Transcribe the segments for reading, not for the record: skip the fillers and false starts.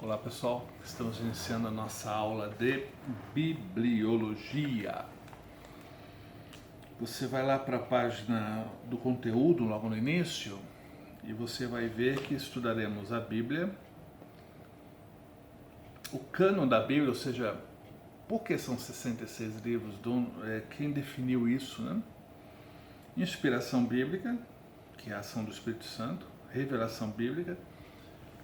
Olá pessoal, estamos iniciando a nossa aula de bibliologia. Você vai lá para a página do conteúdo logo no início e você vai ver que estudaremos a Bíblia, o cânon da Bíblia, ou seja, por que são 66 livros, quem definiu isso, né? Inspiração bíblica, que é a ação do Espírito Santo, revelação bíblica,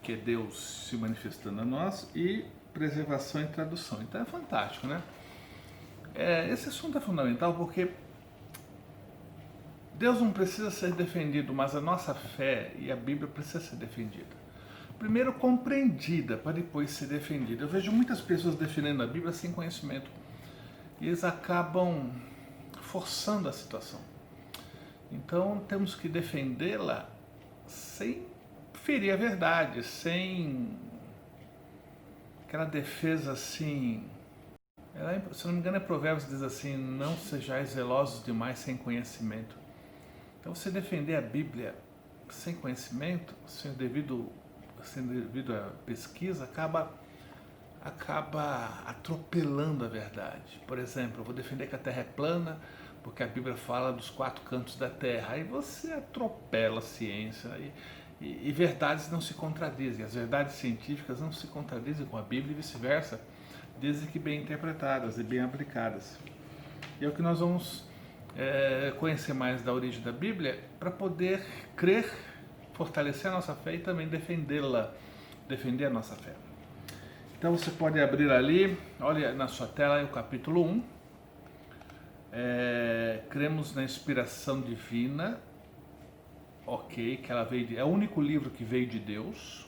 que é Deus se manifestando a nós, e preservação e tradução. Então é fantástico, né? Esse assunto é fundamental porque Deus não precisa ser defendido, mas a nossa fé e a Bíblia precisa ser defendida. Primeiro compreendida, para depois ser defendida. Eu vejo muitas pessoas defendendo a Bíblia sem conhecimento. E eles acabam forçando a situação. Então temos que defendê-la sem ferir a verdade, sem aquela defesa assim. Se não me engano, Provérbios diz assim: não sejais zelosos demais sem conhecimento. Então, você defender a Bíblia sem conhecimento, sem devido a pesquisa, acaba atropelando a verdade. Por exemplo, eu vou defender que a Terra é plana porque a Bíblia fala dos 4 cantos da Terra. Aí você atropela a ciência e verdades não se contradizem. As verdades científicas não se contradizem com a Bíblia e vice-versa, desde que bem interpretadas e bem aplicadas. E é o que nós vamos conhecer mais da origem da Bíblia para poder crer, fortalecer a nossa fé e também defender a nossa fé. Então você pode abrir ali, olha na sua tela o capítulo 1. Cremos na inspiração divina, que ela é o único livro que veio de Deus.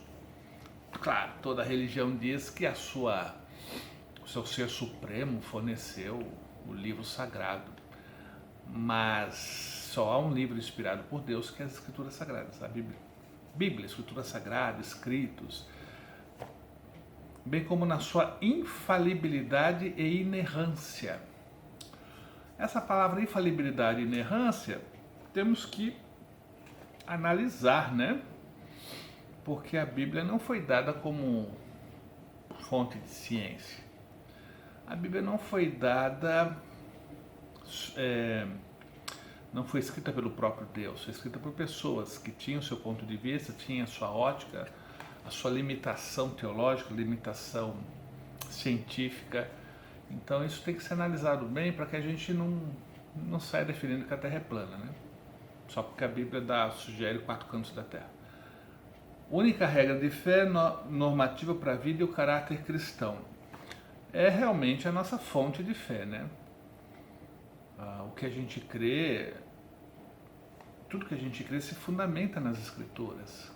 Claro, toda religião diz que o seu ser supremo forneceu o livro sagrado, mas só há um livro inspirado por Deus, que é as Escrituras Sagradas, a Bíblia, Escritura Sagrada, escritos, bem como na sua infalibilidade e inerrância. Essa palavra infalibilidade e inerrância temos que analisar, né? Porque a Bíblia não foi dada como fonte de ciência. A Bíblia não foi dada, não foi escrita pelo próprio Deus, foi escrita por pessoas que tinham seu ponto de vista, tinham a sua ótica, a sua limitação teológica, limitação científica. Então isso tem que ser analisado bem para que a gente não saia definindo que a Terra é plana, né? Só porque a Bíblia sugere 4 cantos da Terra. Única regra de fé normativa para a vida e o caráter cristão. É realmente a nossa fonte de fé, né? O que a gente crê, tudo que a gente crê se fundamenta nas Escrituras.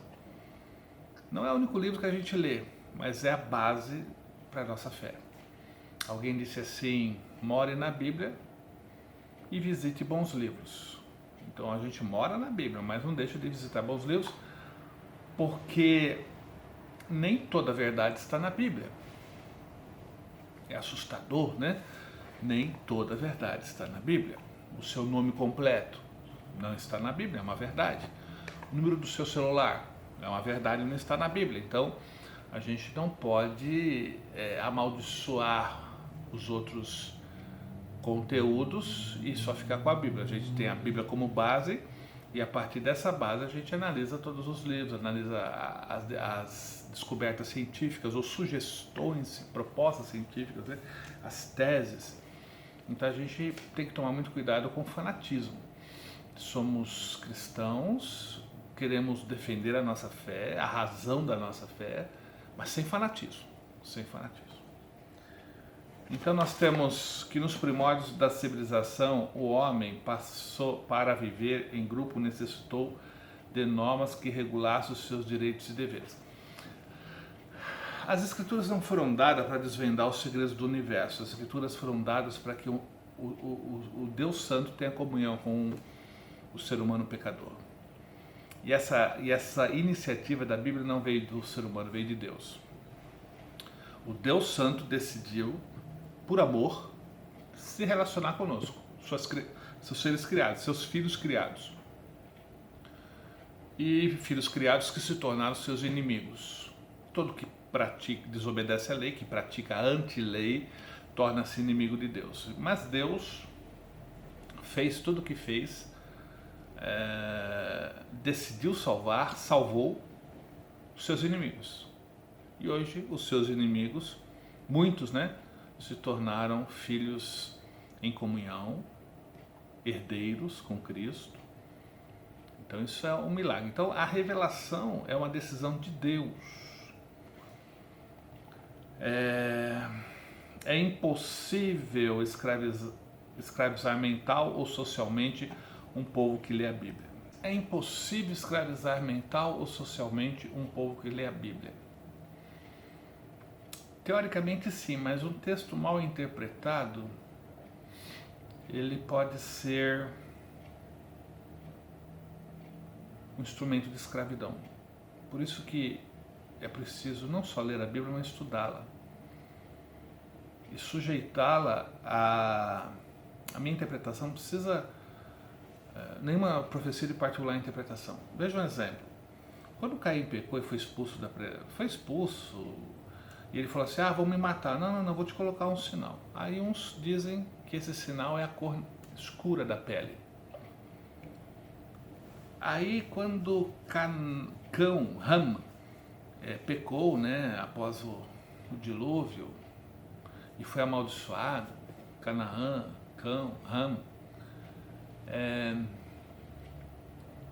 Não é o único livro que a gente lê, mas é a base para a nossa fé. Alguém disse assim: more na Bíblia e visite bons livros. Então a gente mora na Bíblia, mas não deixa de visitar bons livros, porque nem toda a verdade está na Bíblia. É assustador, né? Nem toda a verdade está na Bíblia. O seu nome completo não está na Bíblia, é uma verdade. O número do seu celular é uma verdade, não está na Bíblia. Então a gente não pode amaldiçoar os outros conteúdos e só ficar com a Bíblia. A gente tem a Bíblia como base e a partir dessa base a gente analisa todos os livros, analisa as descobertas científicas ou sugestões, propostas científicas, né? As teses. Então a gente tem que tomar muito cuidado com o fanatismo. Somos cristãos, queremos defender a nossa fé, a razão da nossa fé, mas sem fanatismo, sem fanatismo. Então nós temos que nos primórdios da civilização o homem para viver em grupo necessitou de normas que regulassem os seus direitos e deveres. As Escrituras não foram dadas para desvendar os segredos do universo. As Escrituras foram dadas para que o Deus Santo tenha comunhão com o ser humano pecador. E essa iniciativa da Bíblia não veio do ser humano, veio de Deus. O Deus Santo decidiu, por amor, se relacionar conosco, seus seres criados, seus filhos criados. E filhos criados que se tornaram seus inimigos. Todo que desobedece a lei, que pratica a anti-lei, torna-se inimigo de Deus. Mas Deus fez tudo o que fez, decidiu salvou os seus inimigos. E hoje os seus inimigos, muitos, né, se tornaram filhos em comunhão, herdeiros com Cristo. Então isso é um milagre. Então a revelação é uma decisão de Deus. É impossível escravizar mental ou socialmente um povo que lê a Bíblia. É impossível escravizar mental ou socialmente um povo que lê a Bíblia. Teoricamente sim, mas um texto mal interpretado, ele pode ser um instrumento de escravidão. Por isso que é preciso não só ler a Bíblia, mas estudá-la. E sujeitá-la à minha interpretação. Não precisa nenhuma profecia de particular interpretação. Veja um exemplo. Quando Caim pecou e foi expulso e ele falou assim, vão me matar. Não, vou te colocar um sinal. Aí uns dizem que esse sinal é a cor escura da pele. Aí quando Ham pecou, né, após o dilúvio, e foi amaldiçoado, Canaã, Ham,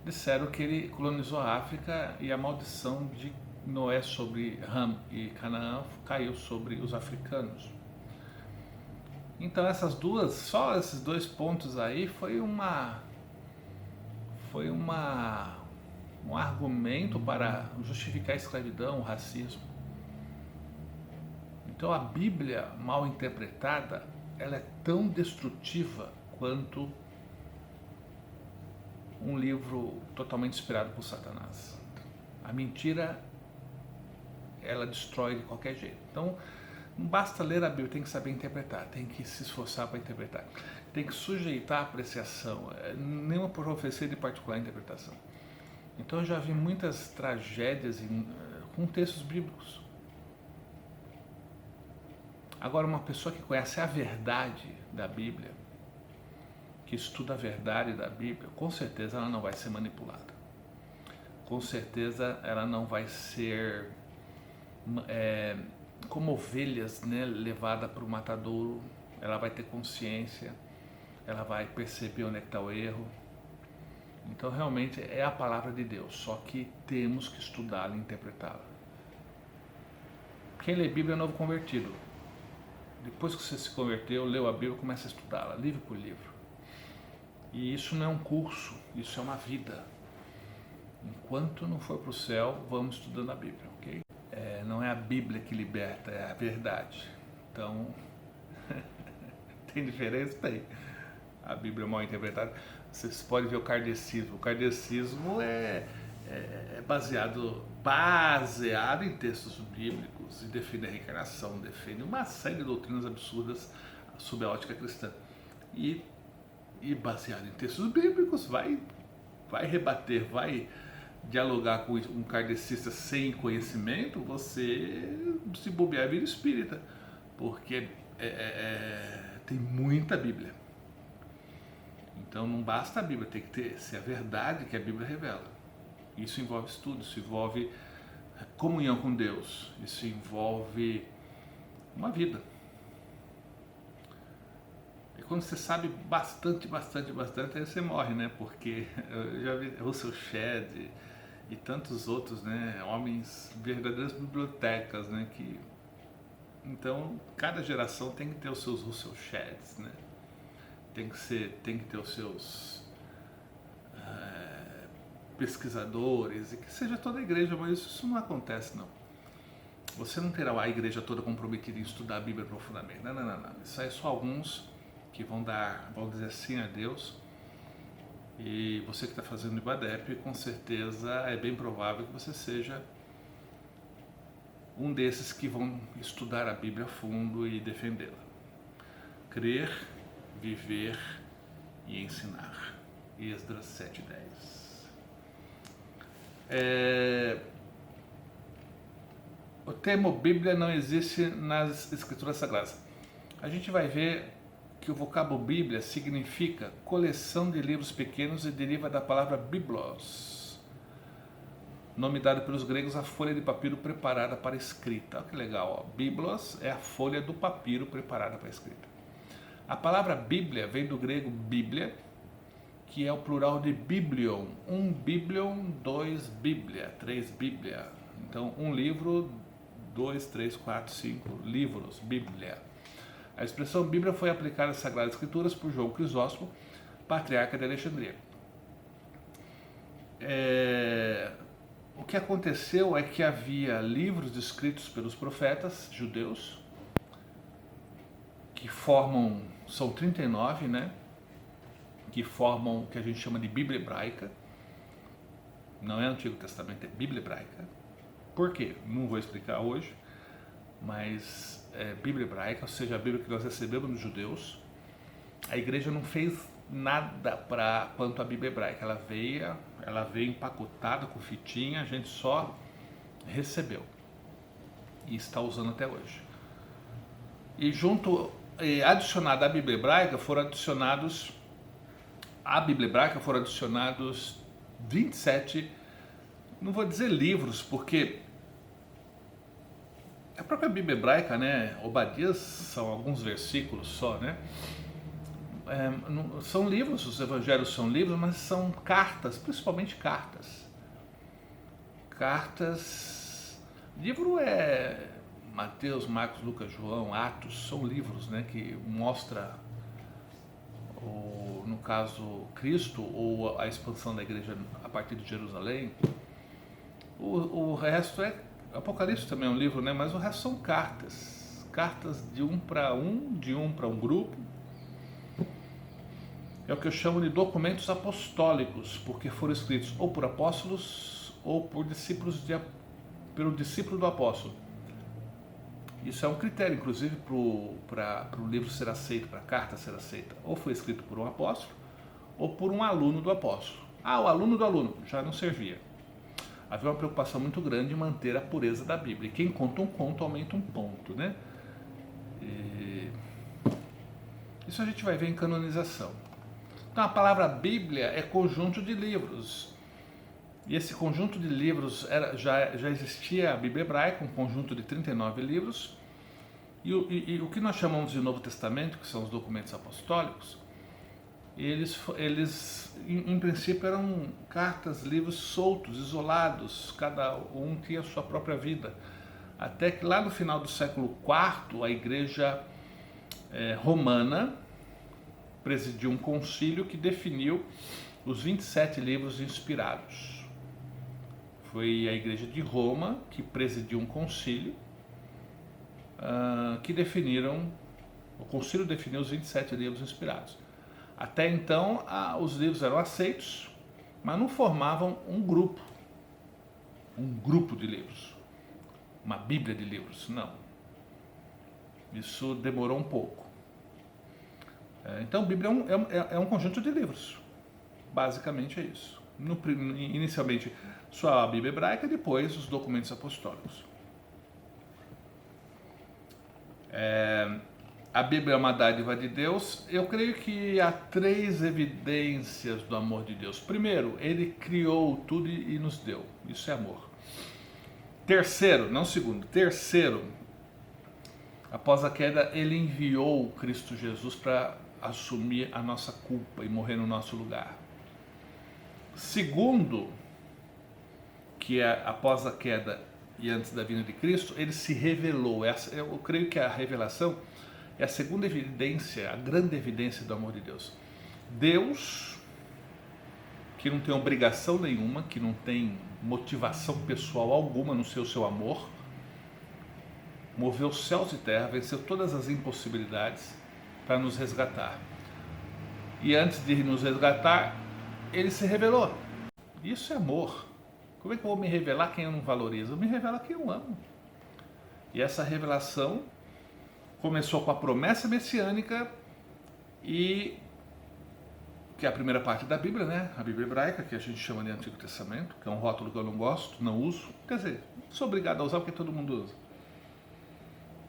disseram que ele colonizou a África e a maldição de Noé sobre Ham e Canaã caiu sobre os africanos. Então só esses dois pontos aí foi um argumento para justificar a escravidão, o racismo. Então a Bíblia mal interpretada, ela é tão destrutiva quanto um livro totalmente inspirado por Satanás. A mentira, ela destrói de qualquer jeito. Então, não basta ler a Bíblia, tem que saber interpretar, tem que se esforçar para interpretar, tem que sujeitar a apreciação, nenhuma profecia de particular interpretação. Então eu já vi muitas tragédias com textos bíblicos. Agora, uma pessoa que conhece a verdade da Bíblia, que estuda a verdade da Bíblia, com certeza ela não vai ser manipulada. Com certeza ela não vai ser como ovelhas, né, levada para o matadouro. Ela vai ter consciência, ela vai perceber onde é que está o erro. Então realmente é a palavra de Deus, só que temos que estudá-la e interpretá-la. Quem lê Bíblia é novo convertido. Depois que você se converteu, leu a Bíblia, começa a estudá-la, livro por livro. E isso não é um curso, isso é uma vida. Enquanto não for para o céu, vamos estudando a Bíblia, ok? Não é a Bíblia que liberta, é a verdade. Então, tem diferença? Tem. A Bíblia mal interpretada. Vocês podem ver o kardecismo. O kardecismo é baseado em textos bíblicos e defende a reencarnação, defende uma série de doutrinas absurdas sob a ótica cristã. E baseado em textos bíblicos, vai rebater, vai dialogar com um kardecista sem conhecimento, você se bobear vira espírita, porque tem muita Bíblia. Então não basta a Bíblia, tem que ser a verdade que a Bíblia revela. Isso envolve estudo, isso envolve comunhão com Deus, isso envolve uma vida. E quando você sabe bastante, aí você morre, né? Porque eu já vi Russell Shedd e tantos outros, né? Homens, verdadeiras bibliotecas, né? Então, cada geração tem que ter os seus Russell Shedds, né? Tem que ter os seus pesquisadores, e que seja toda a igreja, mas isso não acontece, não. Você não terá a igreja toda comprometida em estudar a Bíblia profundamente. Não. Isso aí é só alguns que vão dizer sim a Deus. E você que está fazendo Ibadep, com certeza é bem provável que você seja um desses que vão estudar a Bíblia a fundo e defendê-la. Crer, viver e ensinar. Esdras 7:10. O termo Bíblia não existe nas Escrituras Sagradas. A gente vai ver que o vocábulo Bíblia significa coleção de livros pequenos e deriva da palavra biblos, nome dado pelos gregos à folha de papiro preparada para escrita. Olha que legal, ó. Biblos é a folha do papiro preparada para escrita. A palavra Bíblia vem do grego Bíblia, que é o plural de biblion. Um biblion, dois bíblia, três bíblia. Então, um livro, 2, 3, 4, 5 livros, Bíblia. A expressão Bíblia foi aplicada às Sagradas Escrituras por João Crisóstomo, patriarca de Alexandria. O que aconteceu é que havia livros escritos pelos profetas judeus, que formam, são 39, né? Que formam o que a gente chama de Bíblia Hebraica. Não é Antigo Testamento, é Bíblia Hebraica. Por quê? Não vou explicar hoje, mas é Bíblia Hebraica, ou seja, a Bíblia que nós recebemos dos judeus. A igreja não fez nada quanto à Bíblia Hebraica. Ela veio empacotada com fitinha, a gente só recebeu e está usando até hoje. E adicionado à Bíblia Hebraica foram adicionados 27, não vou dizer livros, porque a própria Bíblia Hebraica, né, Obadias são alguns versículos só, né? São livros, os evangelhos são livros, mas são cartas, principalmente cartas. Livro é Mateus, Marcos, Lucas, João, Atos, são livros, né, que mostra, no caso, Cristo ou a expansão da igreja a partir de Jerusalém. O resto é Apocalipse, também é um livro, né, mas o resto são cartas de um para um grupo. É o que eu chamo de documentos apostólicos, porque foram escritos ou por apóstolos ou por pelo discípulo do apóstolo. Isso é um critério, inclusive, para o livro ser aceito, para a carta ser aceita. Ou foi escrito por um apóstolo ou por um aluno do apóstolo. O aluno do aluno já não servia. Havia uma preocupação muito grande em manter a pureza da Bíblia. E quem conta um conto aumenta um ponto, né? Isso a gente vai ver em canonização. Então a palavra Bíblia é conjunto de livros. E esse conjunto de livros já existia a Bíblia Hebraica, um conjunto de 39 livros. E o que nós chamamos de Novo Testamento, que são os documentos apostólicos, eles em princípio eram cartas, livros soltos, isolados, cada um tinha a sua própria vida. Até que lá no final do século IV, a igreja romana presidiu um concílio que definiu os 27 livros inspirados. Foi a igreja de Roma que presidiu um concílio o concílio definiu os 27 livros inspirados. Até então, os livros eram aceitos, mas não formavam um grupo de livros, uma bíblia de livros, não. Isso demorou um pouco. Então, a Bíblia é um conjunto de livros, basicamente é isso. Inicialmente, só a Bíblia Hebraica, depois os documentos apostólicos. A Bíblia é uma dádiva de Deus. Eu creio que há 3 evidências do amor de Deus. Primeiro, Ele criou tudo e nos deu. Isso é amor. Terceiro, não segundo, terceiro, após a queda, Ele enviou Cristo Jesus para assumir a nossa culpa e morrer no nosso lugar. Segundo, que é após a queda e antes da vinda de Cristo, Ele se revelou. Eu creio que a revelação é a segunda evidência, a grande evidência do amor de Deus. Deus, que não tem obrigação nenhuma, que não tem motivação pessoal alguma no seu amor, moveu céus e terra, venceu todas as impossibilidades para nos resgatar. E antes de nos resgatar, Ele se revelou. Isso é amor. Como é que eu vou me revelar quem eu não valorizo? Eu me revelo a quem eu amo. E essa revelação começou com a promessa messiânica que é a primeira parte da Bíblia, né? A Bíblia Hebraica, que a gente chama de Antigo Testamento, que é um rótulo que eu não gosto, não uso. Quer dizer, sou obrigado a usar porque todo mundo usa.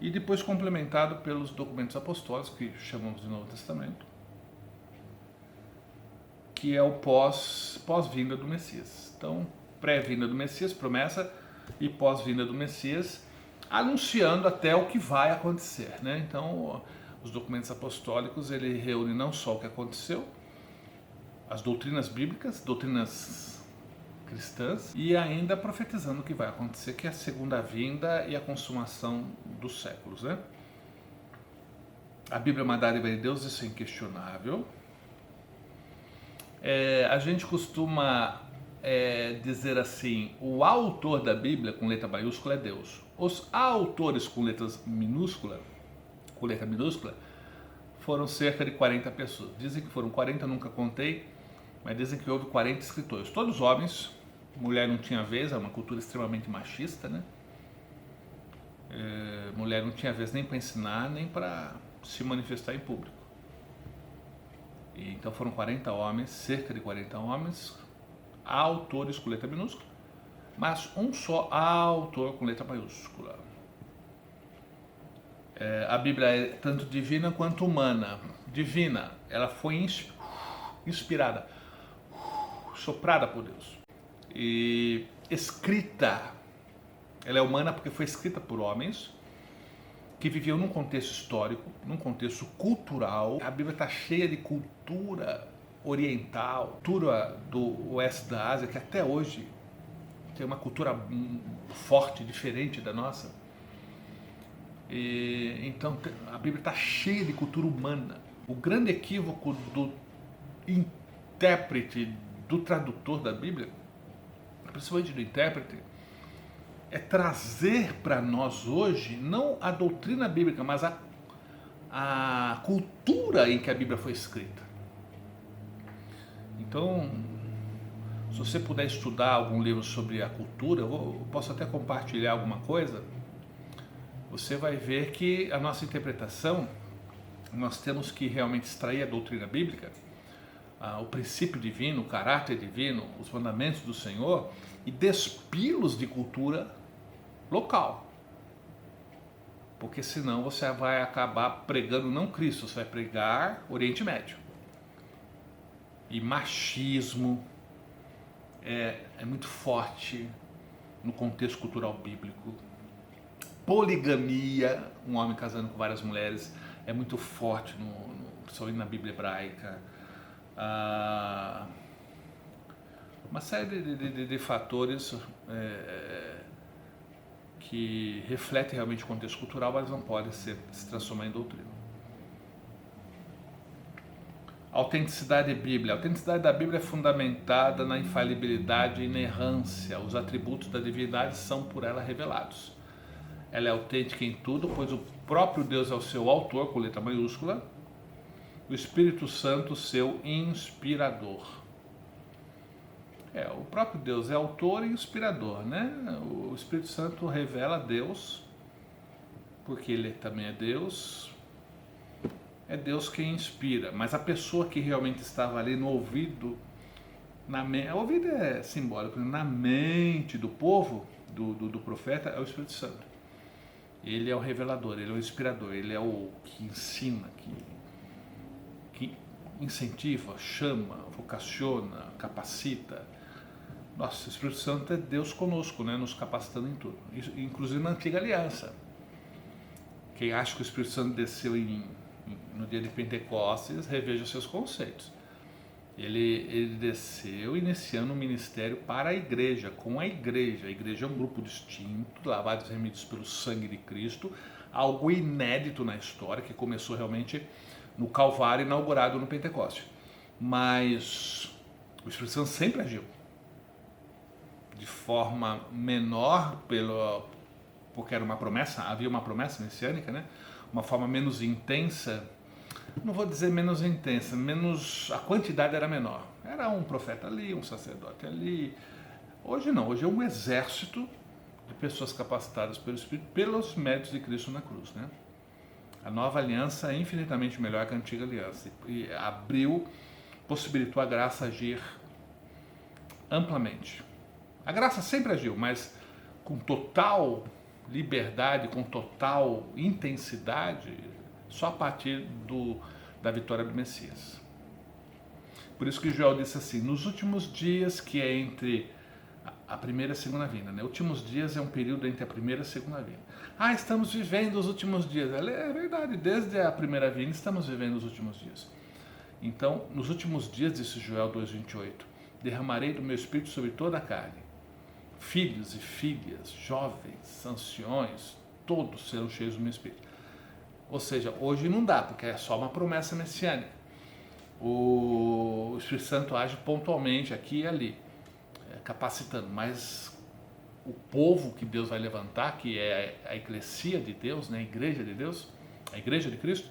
e depois complementado pelos documentos apostólicos, que chamamos de Novo Testamento, que é o pós-vinda do Messias. Então, pré-vinda do Messias, promessa, e pós-vinda do Messias, anunciando até o que vai acontecer, né? Então, os documentos apostólicos, ele reúne não só o que aconteceu, as doutrinas bíblicas, doutrinas cristãs, e ainda profetizando o que vai acontecer, que é a segunda vinda e a consumação dos séculos, né? A Bíblia é uma dádiva de Deus, isso é inquestionável. A gente costuma dizer assim, o autor da Bíblia, com letra maiúscula, é Deus. Os autores com letra minúscula, foram cerca de 40 pessoas. Dizem que foram 40, nunca contei, mas dizem que houve 40 escritores. Todos homens, mulher não tinha vez, é uma cultura extremamente machista, né? Mulher não tinha vez nem para ensinar, nem para se manifestar em público. Então foram 40 homens, cerca de 40 homens, autores com letra minúscula, mas um só autor com letra maiúscula. A Bíblia é tanto divina quanto humana. Divina, ela foi inspirada, soprada por Deus. E escrita, ela é humana porque foi escrita por homens que viviam num contexto histórico, num contexto cultural. A Bíblia está cheia de cultura oriental, cultura do oeste da Ásia, que até hoje tem uma cultura forte, diferente da nossa. Então a Bíblia está cheia de cultura humana. O grande equívoco do intérprete, do tradutor da Bíblia, principalmente do intérprete, é trazer para nós hoje, não a doutrina bíblica, mas a cultura em que a Bíblia foi escrita. Então, se você puder estudar algum livro sobre a cultura, eu posso até compartilhar alguma coisa, você vai ver que a nossa interpretação, nós temos que realmente extrair a doutrina bíblica, o princípio divino, o caráter divino, os mandamentos do Senhor, e despi-los de cultura local, porque senão você vai acabar pregando não Cristo, você vai pregar Oriente Médio. E machismo é muito forte no contexto cultural bíblico. Poligamia, um homem casando com várias mulheres, é muito forte, principalmente na Bíblia hebraica. Uma série de fatores que refletem realmente o contexto cultural, mas não podem se transformar em doutrina. Autenticidade bíblica. A autenticidade da Bíblia é fundamentada na infalibilidade e inerrância. Os atributos da divindade são por ela revelados. Ela é autêntica em tudo, pois o próprio Deus é o seu autor, com letra maiúscula, o Espírito Santo, seu inspirador. O próprio Deus é autor e inspirador, né? O Espírito Santo revela Deus, porque ele também é Deus quem inspira, mas a pessoa que realmente estava ali no ouvido, o ouvido é simbólico, na mente do povo, do profeta, é o Espírito Santo. Ele é o revelador, ele é o inspirador, ele é o que ensina, que incentiva, chama, vocaciona, capacita. Nossa, o Espírito Santo é Deus conosco, né? Nos capacitando em tudo, inclusive na antiga aliança. Quem acha que o Espírito Santo desceu no dia de Pentecostes, reveja seus conceitos. Ele desceu iniciando um ministério para a igreja, com a igreja. A igreja é um grupo distinto, lavados e remidos pelo sangue de Cristo, algo inédito na história, que começou realmente no Calvário, inaugurado no Pentecoste. Mas o Espírito Santo sempre agiu de forma menor, porque era uma promessa, havia uma promessa messiânica, né? Uma forma menos intensa, não vou dizer menos intensa, a quantidade era menor. Era um profeta ali, um sacerdote ali. Hoje não, hoje é um exército de pessoas capacitadas pelo Espírito, pelos méritos de Cristo na cruz, né? A nova aliança é infinitamente melhor que a antiga aliança e possibilitou a graça agir amplamente. A graça sempre agiu, mas com total liberdade, com total intensidade, só a partir da vitória do Messias. Por isso que Joel disse assim, nos últimos dias, que é entre a primeira e a segunda vinda, né? Últimos dias é um período entre a primeira e a segunda vinda. Estamos vivendo os últimos dias. É verdade, desde a primeira vinda estamos vivendo os últimos dias. Então, nos últimos dias, disse Joel 2,28, derramarei do meu espírito sobre toda a carne. Filhos e filhas, jovens, anciões, todos serão cheios do meu espírito. Ou seja, hoje não dá, porque é só uma promessa messiânica. O Espírito Santo age pontualmente aqui e ali, capacitando, mas o povo que Deus vai levantar, que é a eclesia de Deus, né, a igreja de Deus, a igreja de Cristo,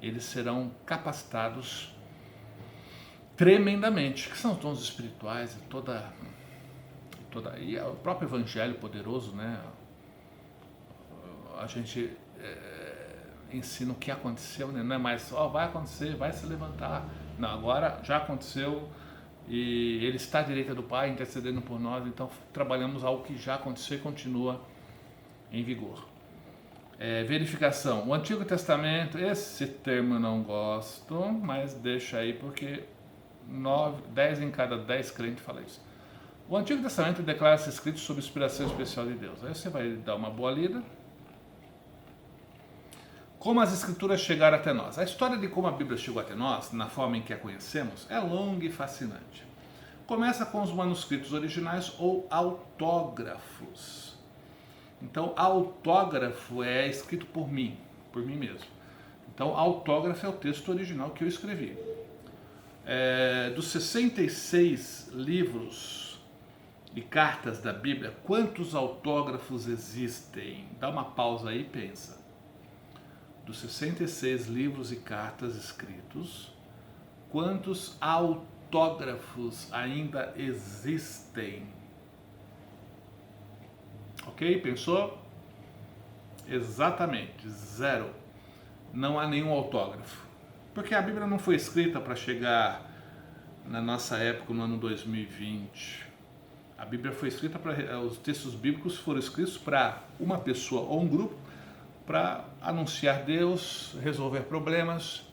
eles serão capacitados tremendamente, que são os dons espirituais e o próprio evangelho poderoso, né? A gente ensina o que aconteceu, né? Não é mais vai acontecer, vai se levantar. Não, agora já aconteceu e ele está à direita do Pai intercedendo por nós, então trabalhamos algo que já aconteceu e continua em vigor. Verificação. O Antigo Testamento, esse termo eu não gosto, mas deixa aí porque 10 em cada 10 crentes falam isso. O Antigo Testamento declara-se escrito sob inspiração especial de Deus. Aí você vai dar uma boa lida. Como as Escrituras chegaram até nós. A história de como a Bíblia chegou até nós, na forma em que a conhecemos, é longa e fascinante. Começa com os manuscritos originais ou autógrafos. Então, autógrafo é escrito por mim mesmo. Então, autógrafo é o texto original que eu escrevi. Dos 66 livros e cartas da Bíblia, quantos autógrafos existem? Dá uma pausa aí e pensa. Dos 66 livros e cartas escritos, quantos autógrafos ainda existem? Ok? Pensou? Exatamente, 0. Não há nenhum autógrafo. Porque a Bíblia não foi escrita para chegar na nossa época, no ano 2020. A Bíblia foi escrita para... Os textos bíblicos foram escritos para uma pessoa ou um grupo para anunciar Deus, resolver problemas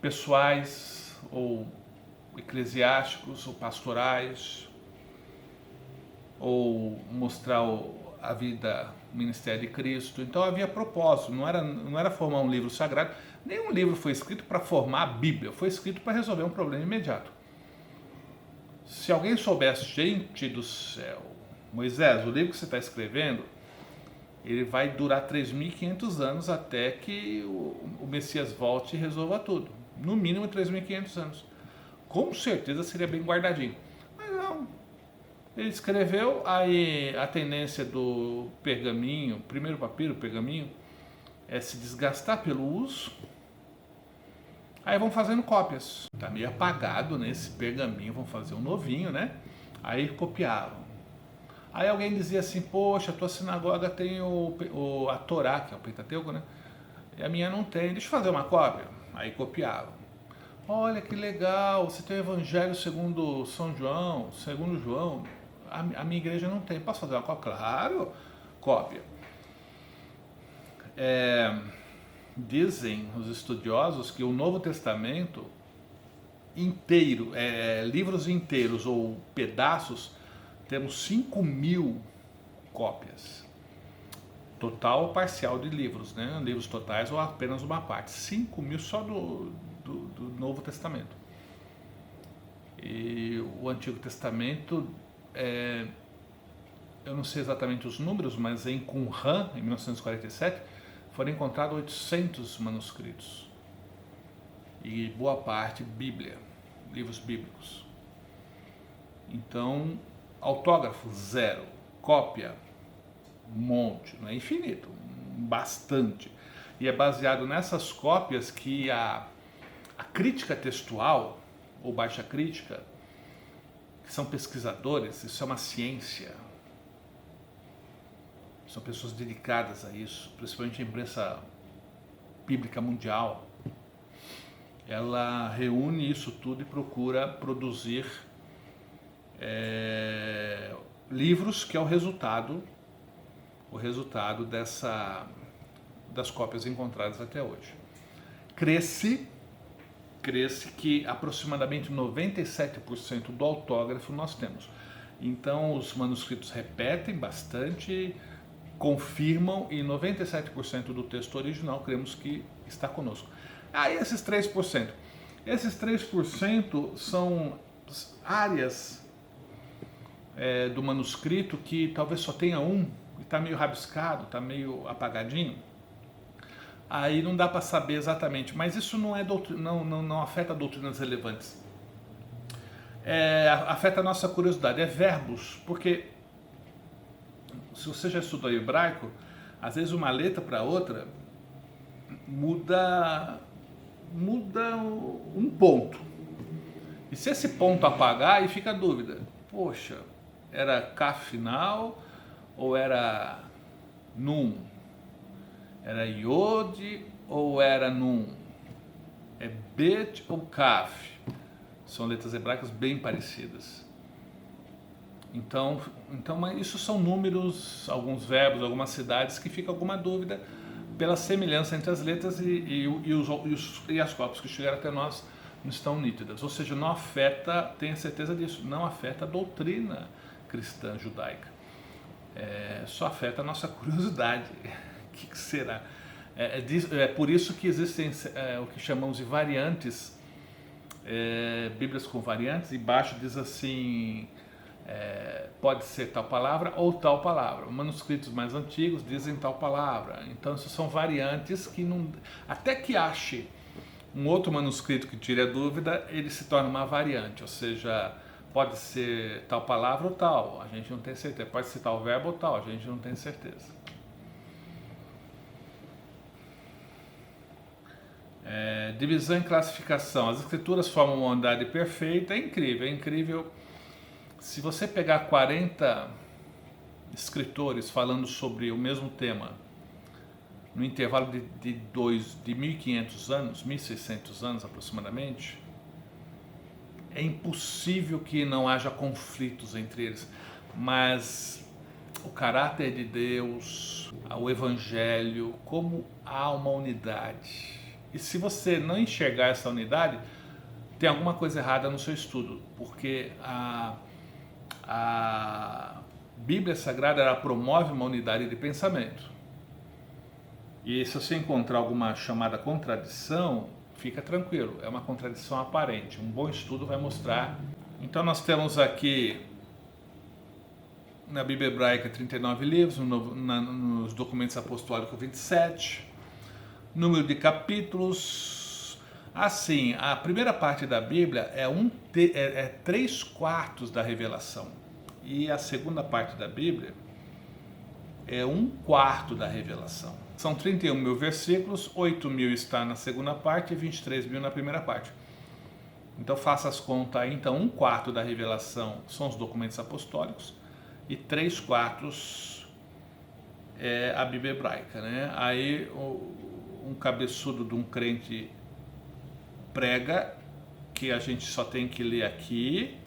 pessoais ou eclesiásticos ou pastorais, ou mostrar a vida, o ministério de Cristo. Então havia propósito, não era formar um livro sagrado. Nenhum livro foi escrito para formar a Bíblia, foi escrito para resolver um problema imediato. Se alguém soubesse, gente do céu, Moisés, o livro que você está escrevendo, ele vai durar 3.500 anos até que o Messias volte e resolva tudo. No mínimo 3.500 anos. Com certeza seria bem guardadinho. Mas não. Ele escreveu, aí a tendência do pergaminho, primeiro papiro, pergaminho, é se desgastar pelo uso. Aí vão fazendo cópias. Tá meio apagado nesse pergaminho, vão fazer um novinho, né? Aí copiavam. Aí alguém dizia assim, poxa, a tua sinagoga tem a Torá, que é o Pentateuco, né? E a minha não tem, deixa eu fazer uma cópia. Aí copiavam. Olha que legal, você tem o Evangelho segundo São João, segundo João. A minha igreja não tem, posso fazer uma cópia? Claro, cópia. Dizem os estudiosos que o Novo Testamento inteiro, livros inteiros ou pedaços, temos 5.000 cópias. Total ou parcial de livros, né? Livros totais ou apenas uma parte. 5.000 só do Novo Testamento. E o Antigo Testamento, eu não sei exatamente os números, mas em Qumran, em 1947, foram encontrados 800 manuscritos. E boa parte Bíblia, livros bíblicos. Então, autógrafo, 0. Cópia, um monte, não é infinito, bastante. E é baseado nessas cópias que a crítica textual, ou baixa crítica, que são pesquisadores, isso é uma ciência. São pessoas dedicadas a isso, principalmente a imprensa bíblica mundial. Ela reúne isso tudo e procura produzir livros que é o resultado o resultado das cópias encontradas até hoje. Cresce que aproximadamente 97% do autógrafo nós temos. Então os manuscritos repetem bastante, confirmam, e 97% do texto original cremos que está conosco. Aí esses 3%. Esses 3% são áreas do manuscrito que talvez só tenha um, e está meio rabiscado, está meio apagadinho. Aí não dá para saber exatamente, mas isso não afeta doutrinas relevantes. Afeta a nossa curiosidade, verbos, porque se você já estudou hebraico, às vezes uma letra para outra muda um ponto. E se esse ponto apagar, aí fica a dúvida. Poxa, era Kaf final ou era Nun? Era Yod ou era Nun? É Bet ou Kaf? São letras hebraicas bem parecidas. Então, mas isso são números, alguns verbos, algumas cidades que fica alguma dúvida pela semelhança entre as letras e as cópias que chegaram até nós não estão nítidas. Ou seja, não afeta, tenha certeza disso, não afeta a doutrina cristã judaica. Só afeta a nossa curiosidade. O que será? É por isso que existem o que chamamos de variantes, Bíblias com variantes. Embaixo diz assim, pode ser tal palavra ou tal palavra. Manuscritos mais antigos dizem tal palavra. Então, isso são variantes que não... Até que ache um outro manuscrito que tire a dúvida, ele se torna uma variante. Ou seja, pode ser tal palavra ou tal, a gente não tem certeza. Pode ser tal verbo ou tal, a gente não tem certeza. Divisão e classificação. As escrituras formam uma unidade perfeita. É incrível. Se você pegar 40 escritores falando sobre o mesmo tema no intervalo de 1.500 anos, 1.600 anos aproximadamente, é impossível que não haja conflitos entre eles. Mas o caráter de Deus, o Evangelho, como há uma unidade. E se você não enxergar essa unidade, tem alguma coisa errada no seu estudo, porque a Bíblia Sagrada, ela promove uma unidade de pensamento. E se você encontrar alguma chamada contradição, fica tranquilo, é uma contradição aparente. Um bom estudo vai mostrar. Então nós temos aqui na Bíblia Hebraica 39 livros, nos documentos apostólicos 27, número de capítulos. Assim, a primeira parte da Bíblia é 3/4 da revelação. E a segunda parte da Bíblia é 1/4 da revelação. São 31.000 versículos, 8.000 está na segunda parte e 23.000 na primeira parte. Então faça as contas aí. Então 1/4 da revelação são os documentos apostólicos e 3/4 é a Bíblia hebraica, né? Aí um cabeçudo de um crente prega que a gente só tem que ler aqui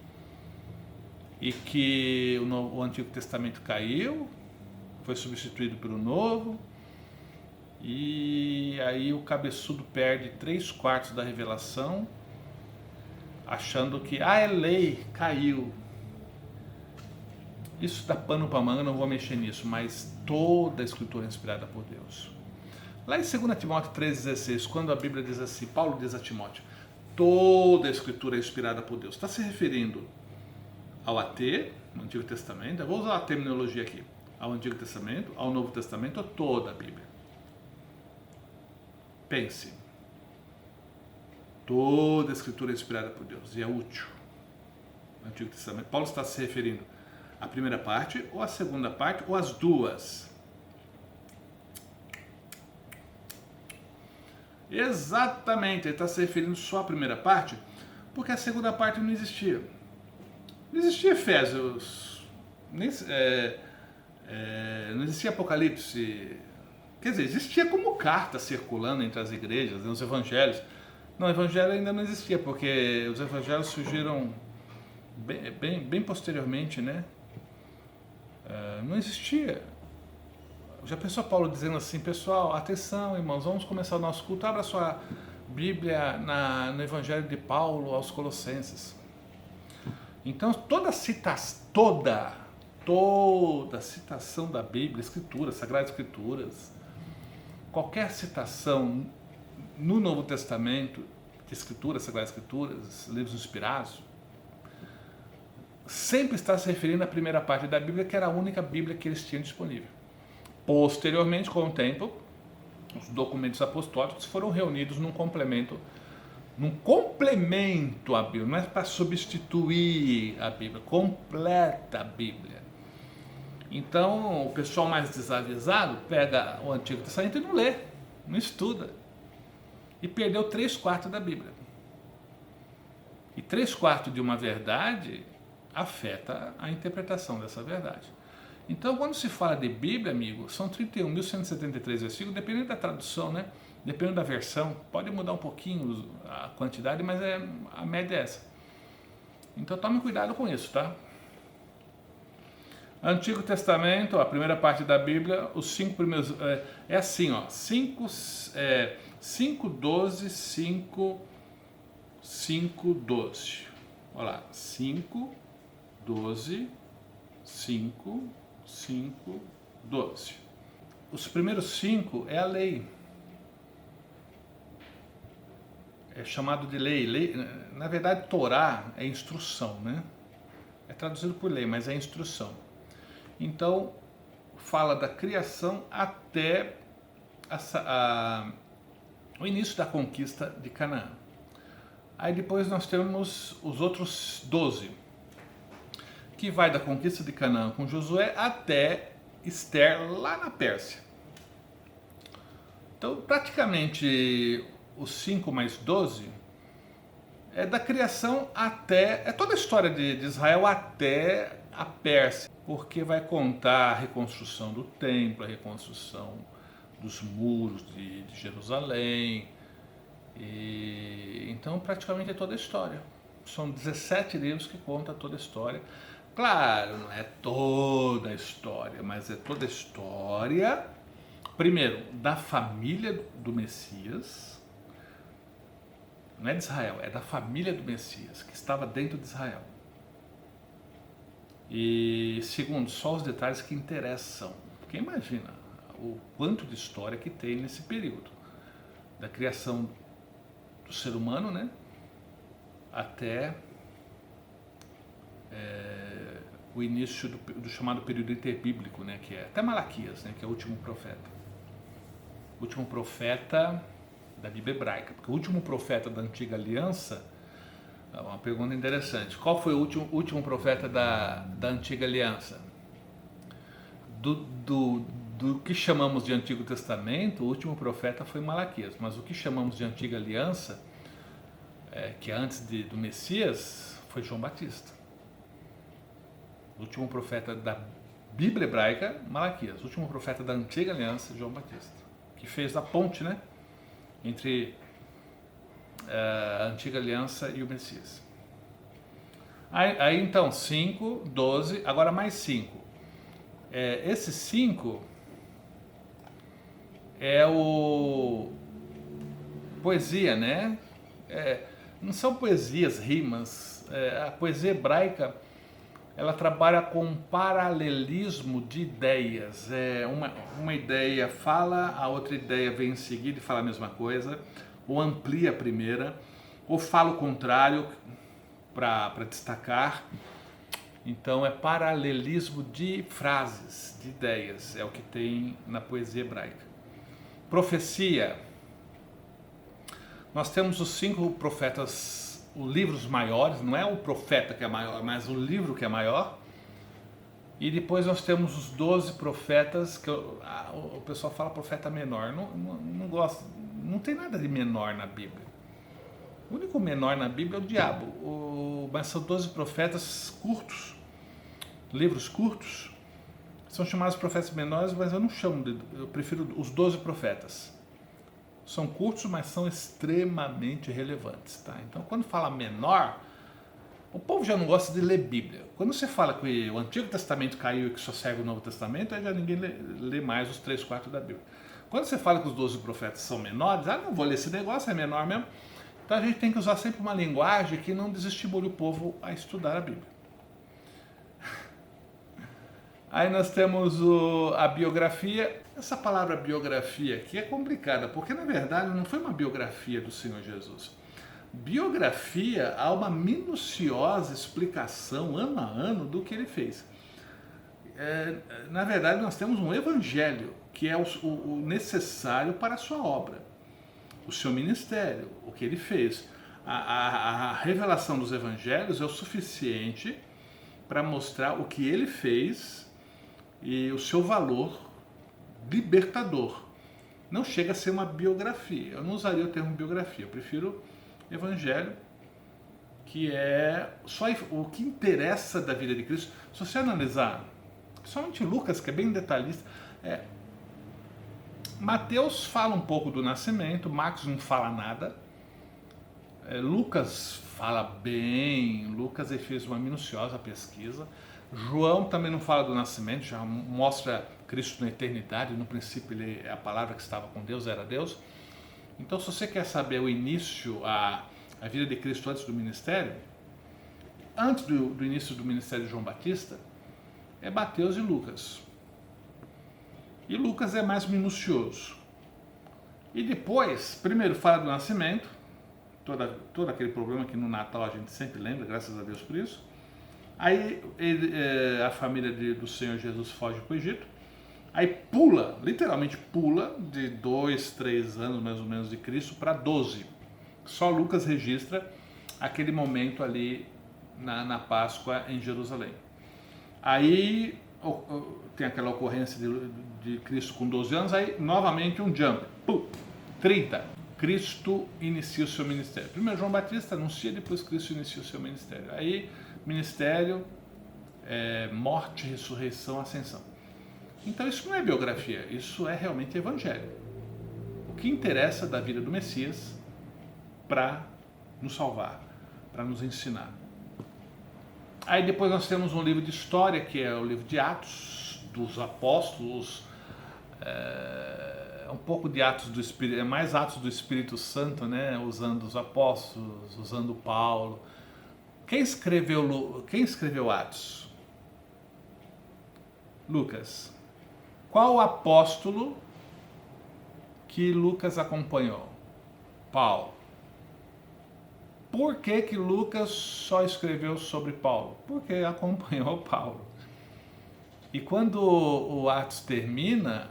e que o Antigo Testamento caiu, foi substituído pelo Novo, e aí o cabeçudo perde 3/4 da revelação, achando que é lei, caiu. Isso dá pano para manga, não vou mexer nisso, mas toda a escritura é inspirada por Deus. Lá em 2 Timóteo 3,16, quando a Bíblia diz assim, Paulo diz a Timóteo, toda a escritura é inspirada por Deus, está se referindo ao AT, no Antigo Testamento, eu vou usar a terminologia aqui, ao Antigo Testamento, ao Novo Testamento, a toda a Bíblia. Pense, toda a escritura é inspirada por Deus e é útil. No Antigo Testamento, Paulo está se referindo à primeira parte, ou à segunda parte, ou às duas. Exatamente, ele está se referindo só à primeira parte, porque a segunda parte não existia. Não existia Efésios, não existia Apocalipse. Quer dizer, existia como carta circulando entre as igrejas, nos evangelhos. Não, o evangelho ainda não existia, porque os evangelhos surgiram bem posteriormente, né? Não existia Já pensou Paulo dizendo assim, pessoal, atenção, irmãos, vamos começar o nosso culto, abra sua Bíblia no Evangelho de Paulo aos Colossenses. Então, toda citação da Bíblia, Escrituras, Sagradas Escrituras, qualquer citação no Novo Testamento, de Escrituras, Sagradas Escrituras, livros inspirados, sempre está se referindo à primeira parte da Bíblia, que era a única Bíblia que eles tinham disponível. Posteriormente, com o tempo, os documentos apostólicos foram reunidos num complemento à Bíblia, não é para substituir a Bíblia, completa a Bíblia. Então, o pessoal mais desavisado pega o Antigo Testamento e não lê, não estuda. E perdeu 3/4 da Bíblia. E 3/4 de uma verdade afeta a interpretação dessa verdade. Então, quando se fala de Bíblia, amigo, são 31.173 versículos, dependendo da tradução, né? Dependendo da versão, pode mudar um pouquinho a quantidade, mas a média é essa. Então, tome cuidado com isso, tá? Antigo Testamento, a primeira parte da Bíblia, os 5 primeiros... É assim, ó, 5, 12, 5, 5, 12. Olha lá, 5, 12, 5, 5, 12. Os primeiros 5 é a lei. É chamado de lei. Na verdade, Torá é instrução, né? É traduzido por lei, mas é instrução. Então, fala da criação até o início da conquista de Canaã. Aí depois nós temos os outros 12, que vai da conquista de Canaã com Josué até Esther, lá na Pérsia. Então, praticamente, os 5 mais 12 é da criação até... É toda a história de Israel até a Pérsia, porque vai contar a reconstrução do templo, a reconstrução dos muros de Jerusalém. Então, praticamente é toda a história. São 17 livros que contam toda a história. Claro, não é toda a história, mas é toda a história, primeiro, da família do Messias. Não é de Israel, é da família do Messias, que estava dentro de Israel. E segundo, só os detalhes que interessam. Porque imagina o quanto de história que tem nesse período. Da criação do ser humano, né? Até o início do chamado período interbíblico, né? Que é até Malaquias, né? Que é o último profeta. O último profeta da Bíblia hebraica. Porque o último profeta da Antiga Aliança... Uma pergunta interessante. Qual foi o último profeta da Antiga Aliança? Do que chamamos de Antigo Testamento, o último profeta foi Malaquias. Mas o que chamamos de Antiga Aliança, que é antes do Messias, foi João Batista. O último profeta da Bíblia hebraica, Malaquias. O último profeta da Antiga Aliança, João Batista. Que fez a ponte, né? Entre a Antiga Aliança e o Messias. Aí então, 5, 12, agora mais 5. Esses 5 é o poesia, né? Não são poesias, rimas. A poesia hebraica, ela trabalha com paralelismo de ideias. Uma ideia fala, a outra ideia vem em seguida e fala a mesma coisa, ou amplia a primeira, ou fala o contrário para destacar. Então é paralelismo de frases, de ideias, é o que tem na poesia hebraica. Profecia. Nós temos os 5 profetas, os livros maiores, não é o profeta que é maior, mas o livro que é maior. E depois nós temos os 12 profetas, que o pessoal fala profeta menor. Não gosto, não tem nada de menor na Bíblia. O único menor na Bíblia é o diabo. Mas são 12 profetas curtos, livros curtos. São chamados profetas menores, mas eu não chamo eu prefiro os 12 profetas. São curtos, mas são extremamente relevantes, tá? Então, quando fala menor, O povo já não gosta de ler Bíblia. Quando você fala que o Antigo Testamento caiu e que só serve o Novo Testamento, aí já ninguém lê mais os 3/4 da Bíblia. Quando você fala que os 12 profetas são menores, não vou ler esse negócio, é menor mesmo. Então a gente tem que usar sempre uma linguagem que não desestimule o povo a estudar a Bíblia. Aí nós temos a biografia. Essa palavra biografia aqui é complicada, porque na verdade não foi uma biografia do Senhor Jesus. Biografia, há uma minuciosa explicação ano a ano do que ele fez. Na verdade nós temos um evangelho, que é o necessário para a sua obra, o seu ministério, o que ele fez. A revelação dos evangelhos é o suficiente para mostrar o que ele fez e o seu valor libertador. Não chega a ser uma biografia. Eu não usaria o termo biografia, eu prefiro evangelho, que é só o que interessa da vida de Cristo. Se você analisar, somente Lucas, que é bem detalhista, Mateus fala um pouco do nascimento, Marcos não fala nada, Lucas fala bem, Lucas ele fez uma minuciosa pesquisa, João também não fala do nascimento, já mostra Cristo na eternidade, no princípio ele é a palavra que estava com Deus, era Deus. Então se você quer saber o início, a vida de Cristo antes do ministério, antes do início do ministério de João Batista, é Mateus e Lucas. E Lucas é mais minucioso. E depois, primeiro fala do nascimento, todo aquele problema que no Natal a gente sempre lembra, graças a Deus por isso. Aí a família do Senhor Jesus foge para o Egito. Aí pula, literalmente pula, de 2, 3 anos mais ou menos de Cristo para 12. Só Lucas registra aquele momento ali na Páscoa em Jerusalém. Aí tem aquela ocorrência de Cristo com 12 anos, aí novamente um jump, 30. Cristo inicia o seu ministério. Primeiro João Batista anuncia, depois Cristo inicia o seu ministério. Aí ministério, morte, ressurreição, ascensão. Então isso não é biografia, isso é realmente evangelho. O que interessa da vida do Messias para nos salvar, para nos ensinar. Aí depois nós temos um livro de história, que é o livro de Atos dos Apóstolos, um pouco de Atos do Espírito, é mais Atos do Espírito Santo, né? Usando os apóstolos, usando Paulo. Quem escreveu Atos? Lucas. Qual apóstolo que Lucas acompanhou? Paulo. Por que Lucas só escreveu sobre Paulo? Porque acompanhou Paulo. E quando o Atos termina,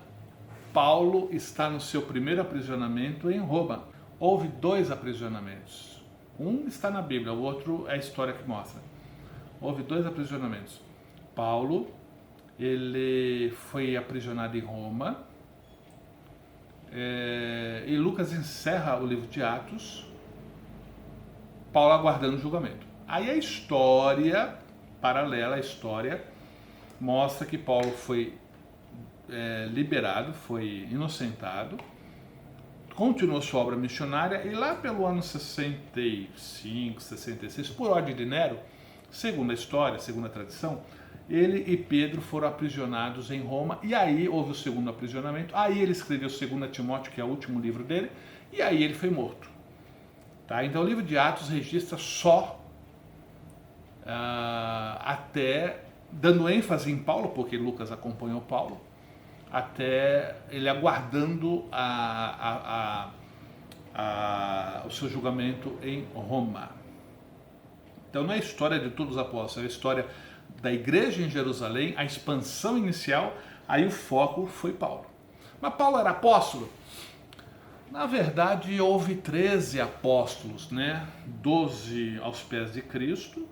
Paulo está no seu primeiro aprisionamento em Roma. Houve 2 aprisionamentos. Um está na Bíblia, o outro é a história que mostra. Houve 2 aprisionamentos. Paulo, ele foi aprisionado em Roma. E Lucas encerra o livro de Atos, Paulo aguardando o julgamento. Aí a história paralela, a história mostra que Paulo foi liberado, foi inocentado, continuou sua obra missionária e lá pelo ano 65, 66, por ordem de Nero, segundo a história, segundo a tradição, ele e Pedro foram aprisionados em Roma e aí houve o segundo aprisionamento, aí ele escreveu 2 Timóteo, que é o último livro dele, e aí ele foi morto. Tá? Então o livro de Atos registra só até, dando ênfase em Paulo, porque Lucas acompanhou Paulo, até ele aguardando o seu julgamento em Roma. Então não é a história de todos os apóstolos, é a história da igreja em Jerusalém, a expansão inicial, aí o foco foi Paulo. Mas Paulo era apóstolo? Na verdade, houve 13 apóstolos, né? 12 aos pés de Cristo,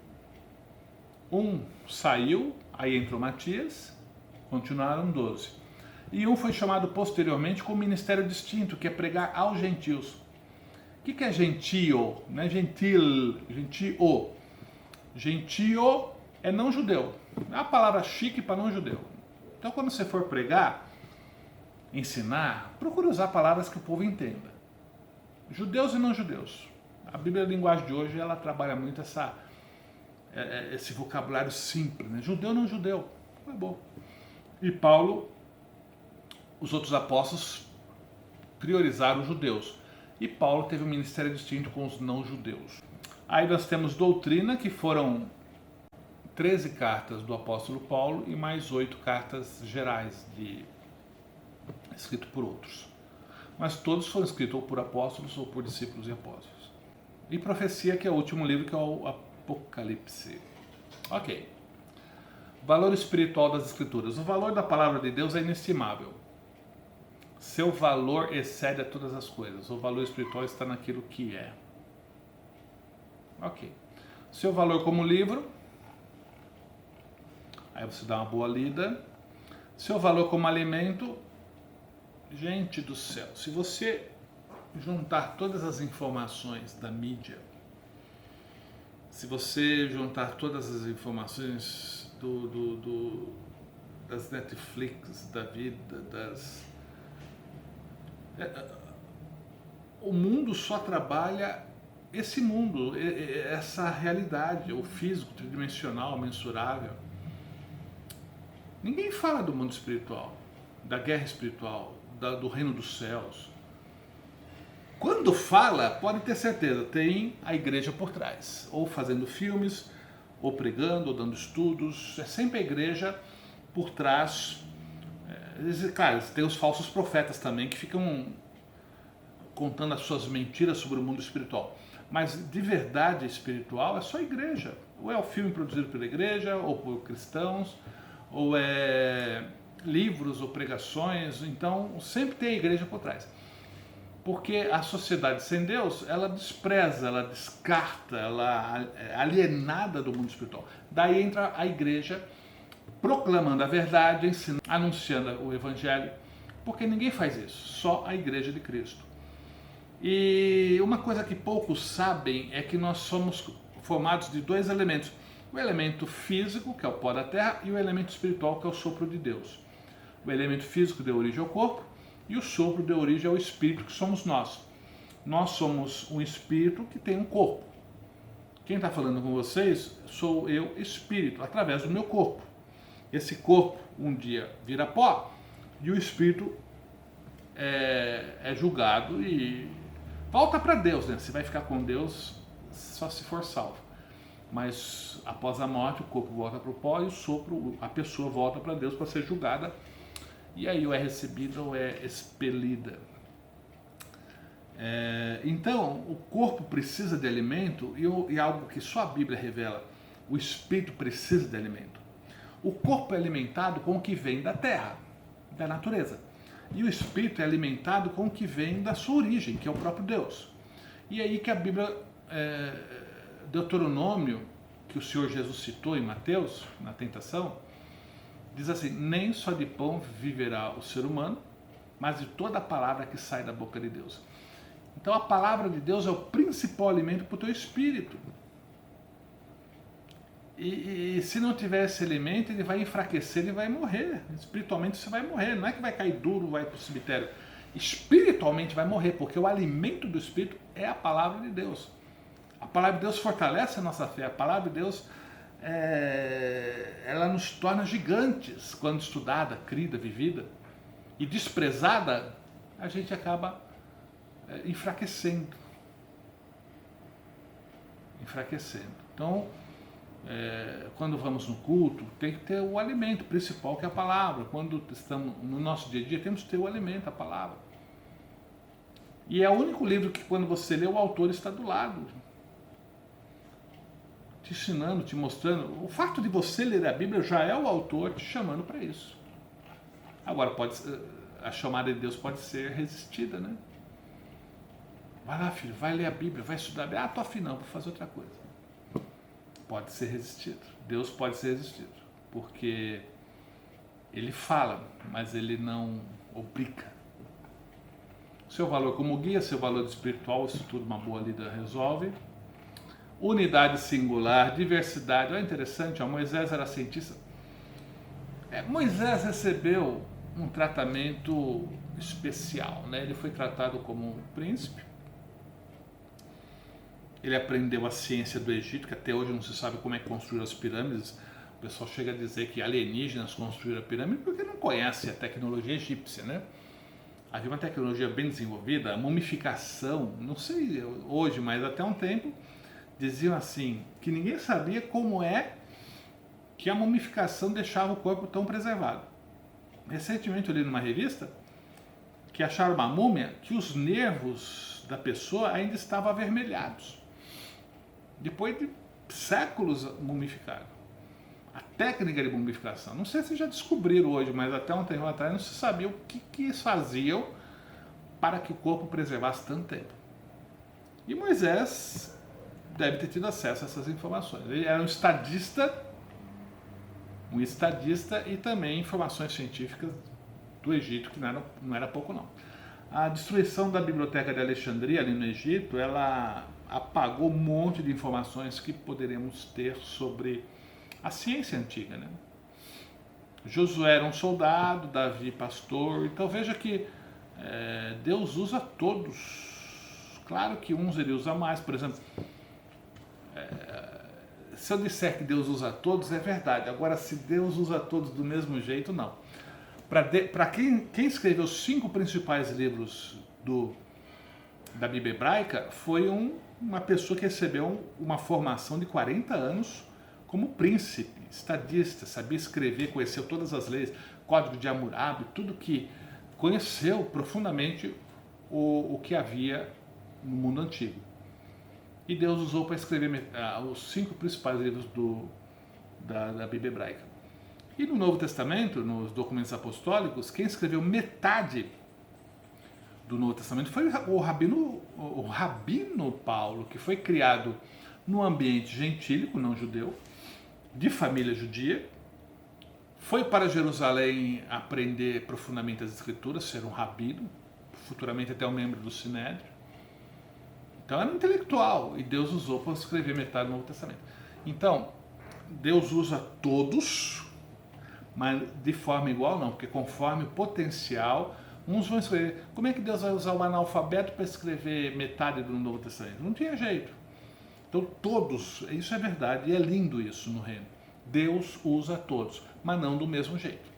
um saiu, aí entrou Matias, continuaram 12. E um foi chamado posteriormente com ministério distinto, que é pregar aos gentios. O que é gentio? Não é gentil, gentio. Gentio é não judeu. É uma palavra chique para não judeu. Então quando você for pregar, ensinar, procure usar palavras que o povo entenda. Judeus e não judeus. A Bíblia, a linguagem de hoje, ela trabalha muito esse vocabulário simples, né? Judeu não judeu, acabou. E Paulo, os outros apóstolos priorizaram os judeus. E Paulo teve um ministério distinto com os não-judeus. Aí nós temos doutrina, que foram 13 cartas do apóstolo Paulo e mais 8 cartas gerais, escritas por outros. Mas todos foram escritos ou por apóstolos ou por discípulos e apóstolos. E profecia, que é o último livro, que é o Apocalipse. Ok. Valor espiritual das Escrituras. O valor da palavra de Deus é inestimável. Seu valor excede a todas as coisas. O valor espiritual está naquilo que é. Ok. Seu valor como livro. Aí você dá uma boa lida. Seu valor como alimento. Gente do céu. Se você juntar todas as informações da mídia, se você juntar todas as informações das Netflix da vida, o mundo só trabalha esse mundo, essa realidade, o físico, tridimensional, mensurável. Ninguém fala do mundo espiritual, da guerra espiritual, do reino dos céus. Quando fala, pode ter certeza, tem a igreja por trás, ou fazendo filmes, ou pregando, ou dando estudos. É sempre a igreja por trás. Claro, tem os falsos profetas também, que ficam contando as suas mentiras sobre o mundo espiritual. Mas de verdade espiritual é só a igreja. Ou é o filme produzido pela igreja, ou por cristãos, ou é livros ou pregações. Então sempre tem a igreja por trás. Porque a sociedade sem Deus, ela despreza, ela descarta, ela é alienada do mundo espiritual. Daí entra a igreja proclamando a verdade, ensinando, anunciando o evangelho, porque ninguém faz isso, só a igreja de Cristo. E uma coisa que poucos sabem é que nós somos formados de 2 elementos. O elemento físico, que é o pó da terra, e o elemento espiritual, que é o sopro de Deus. O elemento físico deu origem ao corpo, e o sopro deu origem ao espírito, que somos nós. Nós somos um espírito que tem um corpo. Quem está falando com vocês sou eu, espírito, através do meu corpo. Esse corpo um dia vira pó e o espírito é julgado e volta para Deus, né? Você vai ficar com Deus só se for salvo. Mas após a morte o corpo volta para o pó e o sopro, a pessoa volta para Deus para ser julgada. E aí ou é recebida ou é expelida. Então, o corpo precisa de alimento e algo que só a Bíblia revela. O espírito precisa de alimento. O corpo é alimentado com o que vem da terra, da natureza. E o espírito é alimentado com o que vem da sua origem, que é o próprio Deus. E aí que a Bíblia, Deuteronômio, que o Senhor Jesus citou em Mateus, na tentação, diz assim: nem só de pão viverá o ser humano, mas de toda a palavra que sai da boca de Deus. Então a palavra de Deus é o principal alimento para o teu espírito. E se não tiver esse alimento, ele vai enfraquecer, ele vai morrer. Espiritualmente você vai morrer. Não é que vai cair duro, vai para o cemitério. Espiritualmente vai morrer, porque o alimento do espírito é a palavra de Deus. A palavra de Deus fortalece a nossa fé. A palavra de Deus, ela nos torna gigantes quando estudada, crida, vivida. E desprezada, a gente acaba enfraquecendo. Então, quando vamos no culto, tem que ter o alimento principal, que é a palavra. Quando estamos no nosso dia a dia, temos que ter o alimento, a palavra. E é o único livro que, quando você lê, o autor está do lado, te ensinando, te mostrando. O fato de você ler a Bíblia já é o autor te chamando para isso. Agora, a chamada de Deus pode ser resistida, né? Vai lá, filho, vai ler a Bíblia, vai estudar a Bíblia. Tô afim não, vou fazer outra coisa. Pode ser resistido. Deus pode ser resistido, porque ele fala, mas ele não obriga. Seu valor como guia, seu valor espiritual, isso tudo uma boa lida resolve. Unidade singular, diversidade. Olha, interessante, Moisés era cientista. Moisés recebeu um tratamento especial, né? Ele foi tratado como um príncipe. Ele aprendeu a ciência do Egito, que até hoje não se sabe como é que construíram as pirâmides. O pessoal chega a dizer que alienígenas construíram a pirâmide porque não conhece a tecnologia egípcia, né? Havia uma tecnologia bem desenvolvida, a mumificação, não sei hoje, mas até um tempo, diziam assim, que ninguém sabia como é que a mumificação deixava o corpo tão preservado. Recentemente eu li numa revista que acharam uma múmia que os nervos da pessoa ainda estavam avermelhados. Depois de séculos mumificados. A técnica de mumificação, não sei se já descobriram hoje, mas até um tempo atrás não se sabia o que eles faziam para que o corpo preservasse tanto tempo. E Moisés deve ter tido acesso a essas informações. Ele era um estadista e também informações científicas do Egito, que não era pouco não. A destruição da biblioteca de Alexandria, ali no Egito, ela apagou um monte de informações que poderíamos ter sobre a ciência antiga, né? Josué era um soldado, Davi pastor, então veja que Deus usa todos. Claro que uns ele usa mais, por exemplo, se eu disser que Deus usa todos, é verdade. Agora, se Deus usa todos do mesmo jeito, não. Para quem escreveu os 5 principais livros da Bíblia hebraica, foi uma pessoa que recebeu uma formação de 40 anos como príncipe, estadista, sabia escrever, conheceu todas as leis, Código de Hammurabi, tudo que conheceu profundamente o que havia no mundo antigo. E Deus usou para escrever os 5 principais livros da Bíblia hebraica. E no Novo Testamento, nos documentos apostólicos, quem escreveu metade do Novo Testamento foi o Rabino Paulo, que foi criado num ambiente gentílico, não judeu, de família judia, foi para Jerusalém aprender profundamente as Escrituras, ser um rabino, futuramente até um membro do Sinédrio. Então era um intelectual e Deus usou para escrever metade do Novo Testamento. Então, Deus usa todos, mas de forma igual não, porque conforme o potencial, uns vão escrever. Como é que Deus vai usar o analfabeto para escrever metade do Novo Testamento? Não tinha jeito. Então todos, isso é verdade, e é lindo isso no reino. Deus usa todos, mas não do mesmo jeito.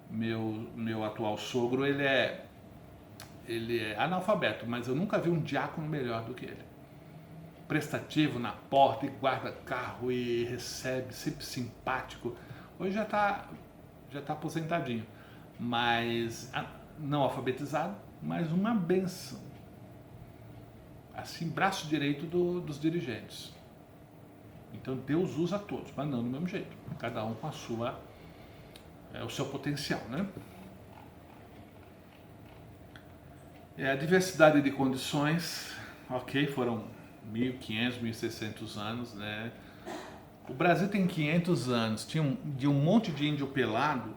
Meu atual sogro, ele é analfabeto, mas eu nunca vi um diácono melhor do que ele. Prestativo na porta, e guarda carro e recebe, sempre simpático. Hoje já está aposentadinho, mas não alfabetizado, mas uma benção. Assim, braço direito dos dirigentes. Então Deus usa todos, mas não do mesmo jeito. Cada um com o seu potencial, né? A diversidade de condições, ok, foram 1.500, 1.600 anos, né? O Brasil tem 500 anos, de um monte de índio pelado,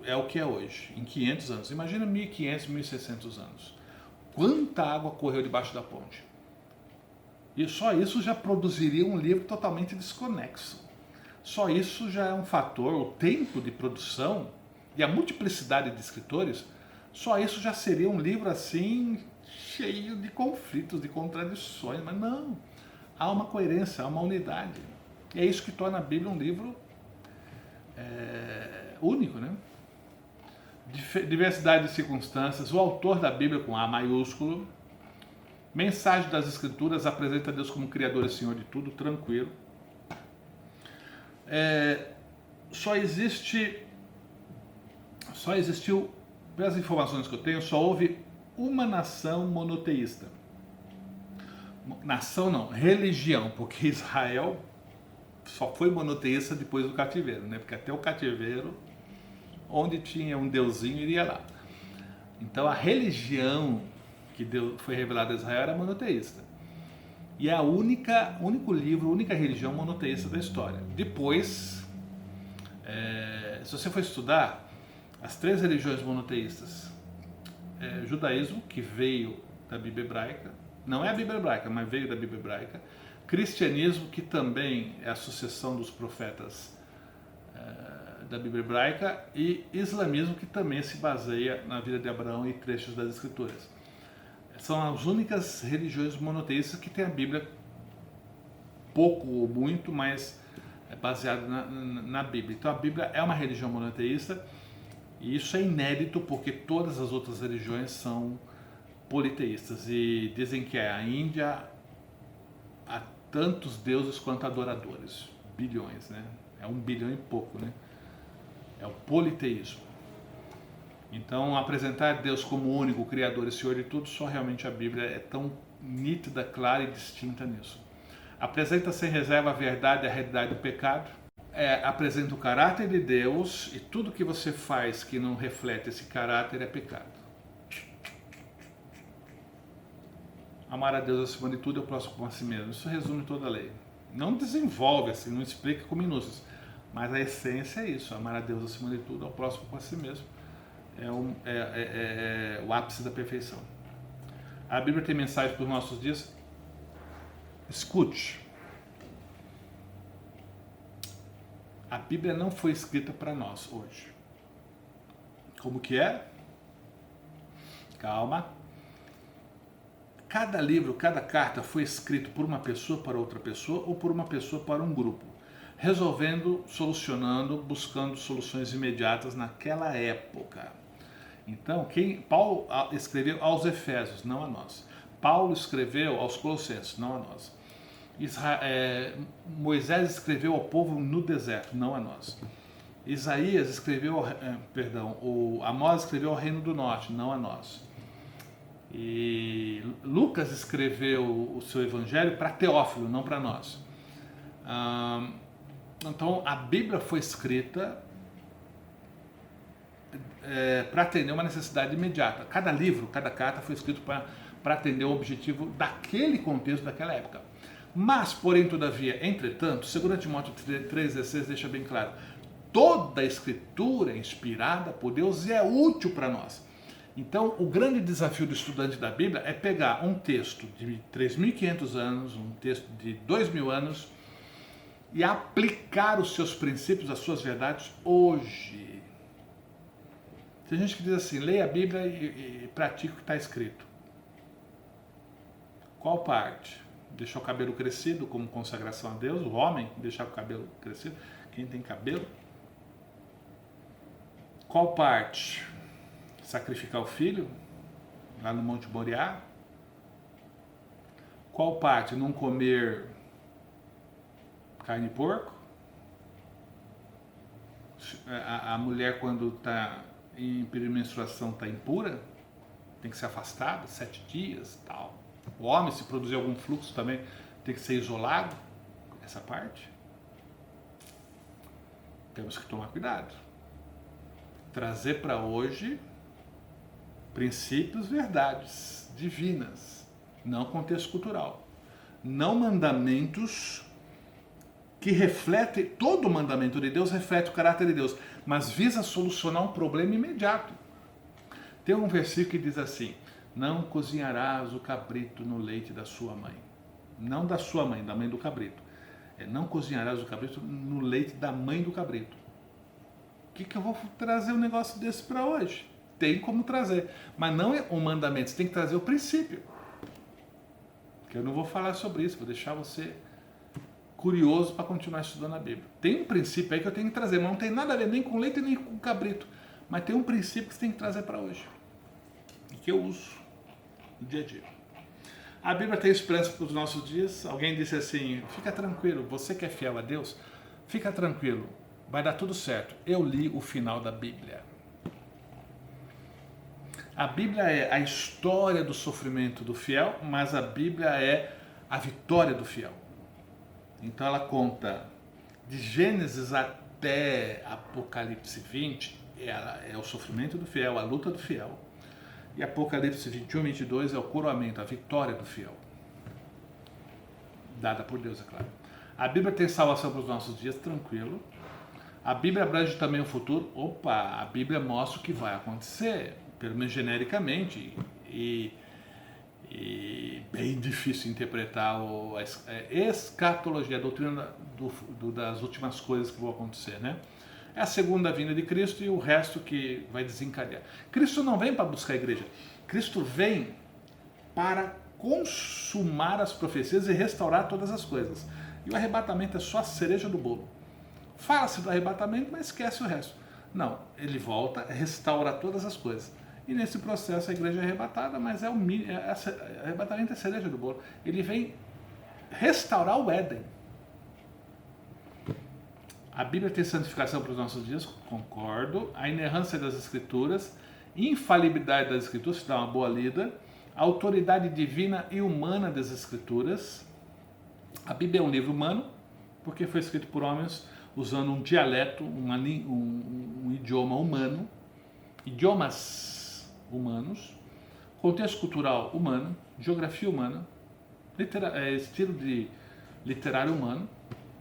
é o que é hoje, em 500 anos. Imagina 1.500, 1.600 anos. Quanta água correu debaixo da ponte? E só isso já produziria um livro totalmente desconexo. Só isso já é um fator, o tempo de produção e a multiplicidade de escritores, só isso já seria um livro assim, cheio de conflitos, de contradições, mas não. Há uma coerência, há uma unidade. E é isso que torna a Bíblia um livro único, né? Diversidade de circunstâncias, o autor da Bíblia com A maiúsculo, mensagem das Escrituras apresenta Deus como Criador e Senhor de tudo, tranquilo. Só existiu, pelas informações que eu tenho, só houve uma nação monoteísta. Nação não, religião, porque Israel só foi monoteísta depois do cativeiro, né? Porque até o cativeiro, onde tinha um deusinho, iria lá. Então a religião que foi revelada a Israel era monoteísta. E é a único livro, a única religião monoteísta da história. Depois, se você for estudar as 3 religiões monoteístas, judaísmo, que veio da Bíblia hebraica, não é a Bíblia hebraica, mas veio da Bíblia hebraica, cristianismo, que também é a sucessão dos profetas da Bíblia hebraica, e islamismo, que também se baseia na vida de Abraão e trechos das Escrituras. são as únicas religiões monoteístas que têm a Bíblia pouco ou muito, mas é baseado na Bíblia. Então a Bíblia é uma religião monoteísta e isso é inédito porque todas as outras religiões são politeístas e dizem que a Índia há tantos deuses quanto adoradores, bilhões, né? É 1 bilhão e pouco, né? É o politeísmo. Então, apresentar Deus como único, Criador e Senhor de tudo, só realmente a Bíblia é tão nítida, clara e distinta nisso. Apresenta sem reserva a verdade e a realidade do pecado. Apresenta o caráter de Deus e tudo que você faz que não reflete esse caráter é pecado. Amar a Deus acima de tudo e o próximo como a si mesmo. Isso resume toda a lei. Não desenvolve assim, não explica com minúcias, mas a essência é isso: amar a Deus acima de tudo e o próximo como a si mesmo. É o ápice da perfeição. A Bíblia tem mensagem para os nossos dias. Escute. A Bíblia não foi escrita para nós hoje. Como que é? Calma. Cada livro, cada carta foi escrito por uma pessoa para outra pessoa ou por uma pessoa para um grupo, resolvendo, solucionando, buscando soluções imediatas naquela época. Então, Paulo escreveu aos Efésios, não a nós. Paulo escreveu aos Colossenses, não a nós. Moisés escreveu ao povo no deserto, não a nós. Isaías escreveu, Amós escreveu ao Reino do Norte, não a nós. E Lucas escreveu o seu evangelho para Teófilo, não para nós. Então, a Bíblia foi escrita para atender uma necessidade imediata. Cada livro, cada carta foi escrito para atender o objetivo daquele contexto, daquela época. Mas, porém, todavia, entretanto, 2 Timóteo 3,16 deixa bem claro: toda a escritura é inspirada por Deus e é útil para nós. Então, o grande desafio do estudante da Bíblia é pegar um texto de 3.500 anos, um texto de 2.000 anos, e aplicar os seus princípios, as suas verdades hoje. Tem gente que diz assim: leia a Bíblia e pratique o que está escrito. Qual parte? Deixar o cabelo crescido como consagração a Deus? O homem deixar o cabelo crescido? Quem tem cabelo? Qual parte? Sacrificar o filho lá no Monte Moriá? Qual parte? Não comer carne de porco? A mulher, quando está em período de menstruação, está impura? Tem que ser afastada 7 dias, tal. O homem, se produzir algum fluxo também, tem que ser isolado. Essa parte temos que tomar cuidado. Trazer para hoje princípios, verdades divinas, não contexto cultural, não mandamentos que refletem, todo mandamento de Deus reflete o caráter de Deus, mas visa solucionar um problema imediato. Tem um versículo que diz assim: não cozinharás o cabrito no leite da sua mãe. Não da sua mãe, da mãe do cabrito. Não cozinharás o cabrito no leite da mãe do cabrito. O que eu vou trazer um negócio desse para hoje? Tem como trazer, mas não é um mandamento, você tem que trazer o princípio. Que eu não vou falar sobre isso, vou deixar você curioso para continuar estudando a Bíblia. Tem um princípio aí que eu tenho que trazer, mas não tem nada a ver nem com leite nem com cabrito. Mas tem um princípio que você tem que trazer para hoje. E que eu uso no dia a dia. A Bíblia tem esperança para os nossos dias. Alguém disse assim: fica tranquilo, você que é fiel a Deus, fica tranquilo, vai dar tudo certo. Eu li o final da Bíblia. A Bíblia é a história do sofrimento do fiel, mas a Bíblia é a vitória do fiel. Então ela conta de Gênesis até Apocalipse 20, é o sofrimento do fiel, a luta do fiel. E Apocalipse 21 e 22 é o coroamento, a vitória do fiel. Dada por Deus, é claro. A Bíblia tem salvação para os nossos dias, tranquilo. A Bíblia abrange também o futuro. Opa, a Bíblia mostra o que vai acontecer, pelo menos genericamente, e bem difícil interpretar a escatologia, a doutrina das últimas coisas que vão acontecer, né? É a segunda vinda de Cristo e o resto que vai desencadear. Cristo não vem para buscar a igreja. Cristo vem para consumar as profecias e restaurar todas as coisas. E o arrebatamento é só a cereja do bolo. Fala-se do arrebatamento, mas esquece o resto. Não, ele volta, restaura todas as coisas. E nesse processo a igreja é arrebatada, mas arrebatamento é a cereja do bolo. Ele vem restaurar o Éden. A Bíblia tem santificação para os nossos dias? Concordo. A inerrância das Escrituras, infalibilidade das Escrituras, se dá uma boa lida, a autoridade divina e humana das Escrituras. A Bíblia é um livro humano, porque foi escrito por homens usando um dialeto, um idioma humano, idiomas humanos, contexto cultural humano, geografia humana, estilo de literário humano.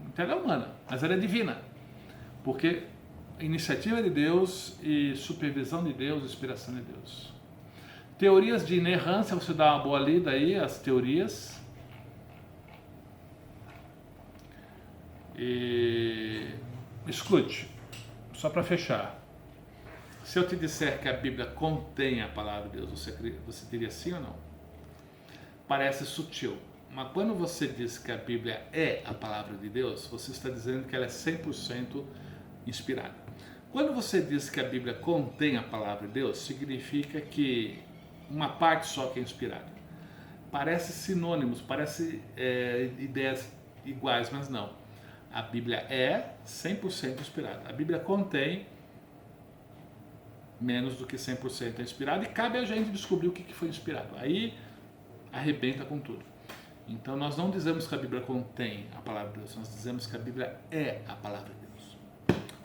Então ela é humana, mas ela é divina, porque iniciativa de Deus e supervisão de Deus, inspiração de Deus. Teorias de inerrância, você dá uma boa lida aí, as teorias. E escute, só para fechar. Se eu te disser que a Bíblia contém a palavra de Deus, você diria sim ou não? Parece sutil, mas quando você diz que a Bíblia é a palavra de Deus, você está dizendo que ela é 100% inspirada. Quando você diz que a Bíblia contém a palavra de Deus, significa que uma parte só que é inspirada. Parece sinônimos, parece ideias iguais, mas não. A Bíblia é 100% inspirada. A Bíblia contém menos do que 100% inspirada e cabe a gente descobrir o que foi inspirado. Aí arrebenta com tudo. Então nós não dizemos que a Bíblia contém a palavra de Deus, nós dizemos que a Bíblia é a palavra de Deus.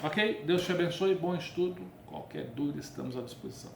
Ok? Deus te abençoe, bom estudo. Qualquer dúvida, estamos à disposição.